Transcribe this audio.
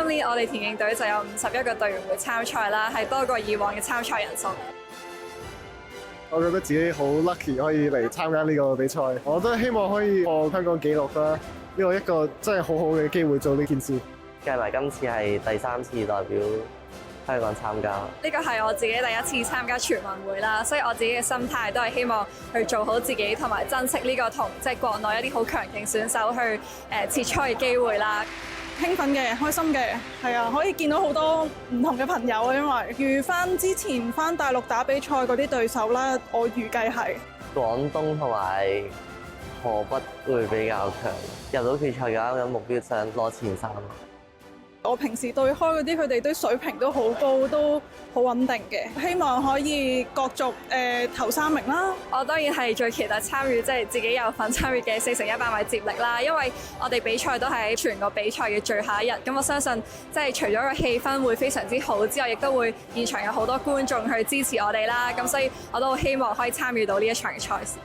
今年我哋田徑隊就有51個隊員會參賽啦，係多過以往嘅參賽人數。我覺得自己好 lucky 可以嚟參加呢個比賽，我都希望可以破香港紀錄啦。呢個一個真係好好嘅機會做呢件事。計埋今次係第3次代表香港參加。呢個係我自己第一次參加全運會啦，所以我自己嘅心態都係希望去做好自己，同埋珍惜呢個同即係國內一啲好強勁選手去切磋嘅機會啦。興奮嘅，開心嘅，係啊，可以見到好多唔同嘅朋友啊，因為預翻之前翻大陸打比賽嗰啲對手啦，我預計係廣東同埋河北會比較強，入到決賽嘅話，有目標想攞前3。我平時對開嗰啲，佢哋啲水平都好高，都好穩定嘅。希望可以角逐頭3名啦。我當然係最期待參與即係自己有份參與嘅4×100米接力啦，因為我哋比賽都係喺全個比賽嘅最後一日。咁我相信即係除咗個氣氛會非常之好之外，亦都會現場有好多觀眾去支持我哋啦。咁所以我都好希望可以參與到呢一場嘅賽事。